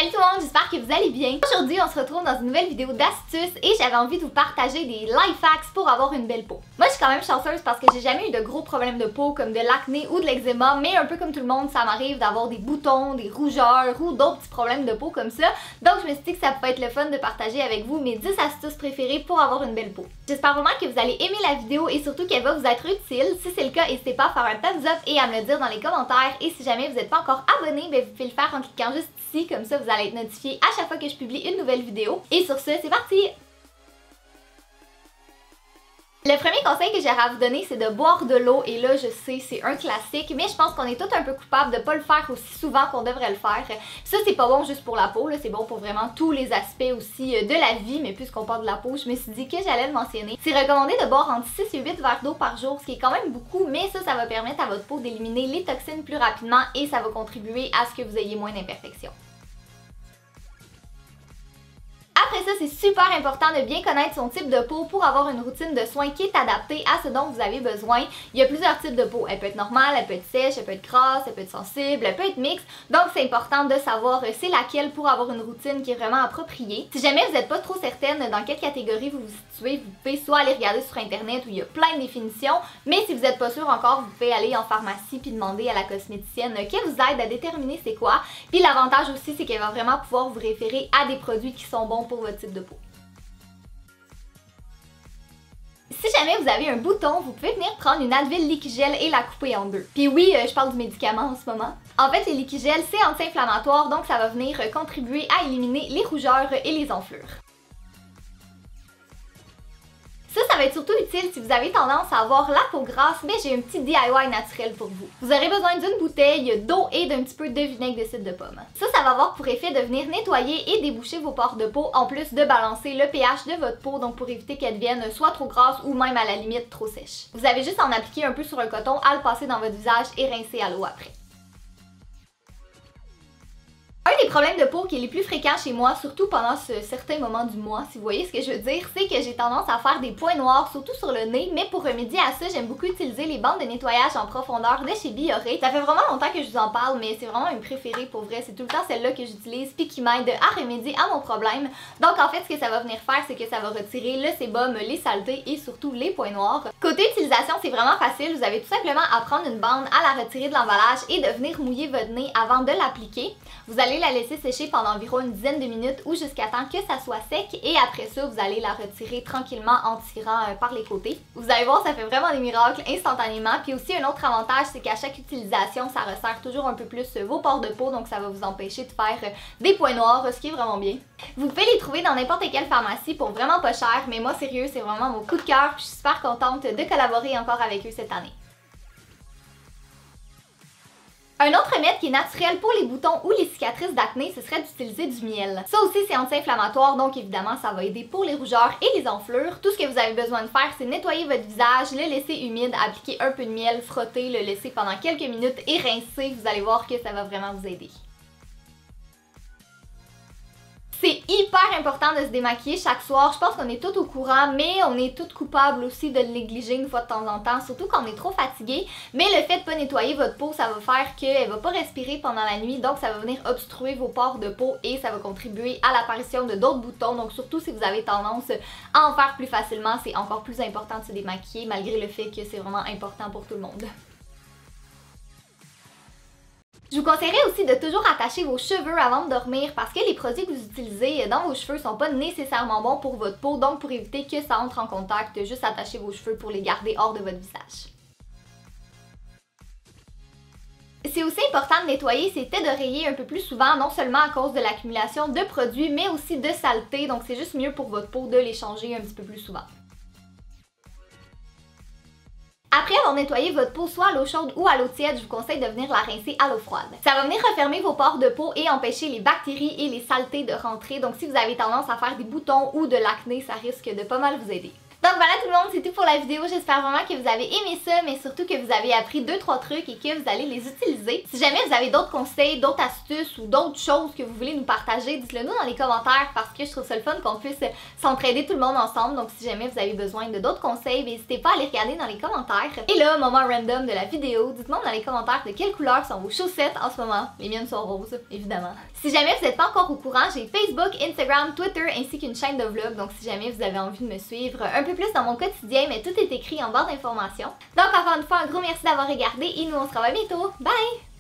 Salut tout le monde, j'espère que vous allez bien. Aujourd'hui, on se retrouve dans une nouvelle vidéo d'astuces et j'avais envie de vous partager des life hacks pour avoir une belle peau. Moi, je suis quand même chanceuse parce que j'ai jamais eu de gros problèmes de peau comme de l'acné ou de l'eczéma, mais un peu comme tout le monde, ça m'arrive d'avoir des boutons, des rougeurs ou d'autres petits problèmes de peau comme ça. Donc, je me suis dit que ça pouvait être le fun de partager avec vous mes 10 astuces préférées pour avoir une belle peau. J'espère vraiment que vous allez aimer la vidéo et surtout qu'elle va vous être utile. Si c'est le cas, n'hésitez pas à faire un thumbs up et à me le dire dans les commentaires. Et si jamais vous n'êtes pas encore abonné, vous pouvez le faire en cliquant juste ici, comme ça vous allez être notifié à chaque fois que je publie une nouvelle vidéo. Et sur ce, c'est parti! Le premier conseil que j'aurais à vous donner, c'est de boire de l'eau. Et là, je sais, c'est un classique, mais je pense qu'on est tous un peu coupables de pas le faire aussi souvent qu'on devrait le faire. Ça, c'est pas bon juste pour la peau, c'est bon pour vraiment tous les aspects aussi de la vie, mais puisqu'on parle de la peau, je me suis dit que j'allais le mentionner. C'est recommandé de boire entre 6 et 8 verres d'eau par jour, ce qui est quand même beaucoup, mais ça va permettre à votre peau d'éliminer les toxines plus rapidement et ça va contribuer à ce que vous ayez moins d'imperfections. Après ça, c'est super important de bien connaître son type de peau pour avoir une routine de soins qui est adaptée à ce dont vous avez besoin. Il y a plusieurs types de peau. Elle peut être normale, elle peut être sèche, elle peut être grasse, elle peut être sensible, elle peut être mixte. Donc c'est important de savoir c'est laquelle pour avoir une routine qui est vraiment appropriée. Si jamais vous n'êtes pas trop certaine dans quelle catégorie vous vous situez, vous pouvez soit aller regarder sur internet où il y a plein de définitions, mais si vous n'êtes pas sûr encore, vous pouvez aller en pharmacie puis demander à la cosméticienne qu'elle vous aide à déterminer c'est quoi. Puis l'avantage aussi, c'est qu'elle va vraiment pouvoir vous référer à des produits qui sont bons pour votre type de peau. Si jamais vous avez un bouton, vous pouvez venir prendre une Advil Liqui-Gel et la couper en deux. Puis oui, je parle du médicament en ce moment. En fait, les Liqui-Gel, c'est anti-inflammatoire, donc ça va venir contribuer à éliminer les rougeurs et les enflures. Ça va être surtout utile si vous avez tendance à avoir la peau grasse, mais j'ai un petit DIY naturel pour vous. Vous aurez besoin d'une bouteille d'eau et d'un petit peu de vinaigre de cidre de pomme. Ça va avoir pour effet de venir nettoyer et déboucher vos pores de peau, en plus de balancer le pH de votre peau, donc pour éviter qu'elle devienne soit trop grasse ou même à la limite trop sèche. Vous avez juste à en appliquer un peu sur un coton, à le passer dans votre visage et rincer à l'eau après. Un des problèmes de peau qui est les plus fréquents chez moi, surtout pendant certains moments du mois, si vous voyez ce que je veux dire, c'est que j'ai tendance à faire des points noirs, surtout sur le nez, mais pour remédier à ça, j'aime beaucoup utiliser les bandes de nettoyage en profondeur de chez Bioré. Ça fait vraiment longtemps que je vous en parle, mais c'est vraiment une préférée pour vrai, c'est tout le temps celle-là que j'utilise puis qui m'aide à remédier à mon problème. Donc en fait, ce que ça va venir faire, c'est que ça va retirer le sébum, les saletés et surtout les points noirs. Côté utilisation, c'est vraiment facile, vous avez tout simplement à prendre une bande, à la retirer de l'emballage et de venir mouiller votre nez avant de l'appliquer. Vous allez la laisser sécher pendant environ une dizaine de minutes ou jusqu'à temps que ça soit sec et après ça, vous allez la retirer tranquillement en tirant par les côtés. Vous allez voir, ça fait vraiment des miracles instantanément. Puis aussi, un autre avantage, c'est qu'à chaque utilisation, ça resserre toujours un peu plus vos pores de peau, donc ça va vous empêcher de faire des points noirs, ce qui est vraiment bien. Vous pouvez les trouver dans n'importe quelle pharmacie pour vraiment pas cher, mais moi, sérieux, c'est vraiment mon coup de cœur. Je suis super contente de collaborer encore avec eux cette année. Un autre remède qui est naturel pour les boutons ou les cicatrices d'acné, ce serait d'utiliser du miel. Ça aussi, c'est anti-inflammatoire, donc évidemment, ça va aider pour les rougeurs et les enflures. Tout ce que vous avez besoin de faire, c'est nettoyer votre visage, le laisser humide, appliquer un peu de miel, frotter, le laisser pendant quelques minutes et rincer. Vous allez voir que ça va vraiment vous aider. C'est hyper important de se démaquiller chaque soir. Je pense qu'on est tous au courant, mais on est tous coupables aussi de le négliger une fois de temps en temps, surtout quand on est trop fatigué. Mais le fait de pas nettoyer votre peau, ça va faire qu'elle va pas respirer pendant la nuit, donc ça va venir obstruer vos pores de peau et ça va contribuer à l'apparition de d'autres boutons. Donc surtout si vous avez tendance à en faire plus facilement, c'est encore plus important de se démaquiller malgré le fait que c'est vraiment important pour tout le monde. Je vous conseillerais aussi de toujours attacher vos cheveux avant de dormir parce que les produits que vous utilisez dans vos cheveux sont pas nécessairement bons pour votre peau, donc pour éviter que ça entre en contact, juste attachez vos cheveux pour les garder hors de votre visage. C'est aussi important de nettoyer ses têtes d'oreiller un peu plus souvent, non seulement à cause de l'accumulation de produits, mais aussi de saleté, donc c'est juste mieux pour votre peau de les changer un petit peu plus souvent. Après avoir nettoyé votre peau soit à l'eau chaude ou à l'eau tiède, je vous conseille de venir la rincer à l'eau froide. Ça va venir refermer vos pores de peau et empêcher les bactéries et les saletés de rentrer. Donc si vous avez tendance à faire des boutons ou de l'acné, ça risque de pas mal vous aider. Donc voilà tout le monde, c'est tout pour la vidéo. J'espère vraiment que vous avez aimé ça, mais surtout que vous avez appris 2-3 trucs et que vous allez les utiliser. Si jamais vous avez d'autres conseils, d'autres astuces ou d'autres choses que vous voulez nous partager, dites-le nous dans les commentaires parce que je trouve ça le fun qu'on puisse s'entraider tout le monde ensemble. Donc si jamais vous avez besoin de d'autres conseils, n'hésitez pas à les regarder dans les commentaires. Et là, moment random de la vidéo, dites-moi dans les commentaires de quelle couleur sont vos chaussettes en ce moment. Les miennes sont roses, évidemment. Si jamais vous n'êtes pas encore au courant, j'ai Facebook, Instagram, Twitter ainsi qu'une chaîne de vlog. Donc si jamais vous avez envie de me suivre un peu plus dans mon quotidien, mais tout est écrit en barre d'informations. Donc encore une fois, un gros merci d'avoir regardé et nous on se revoit bientôt. Bye!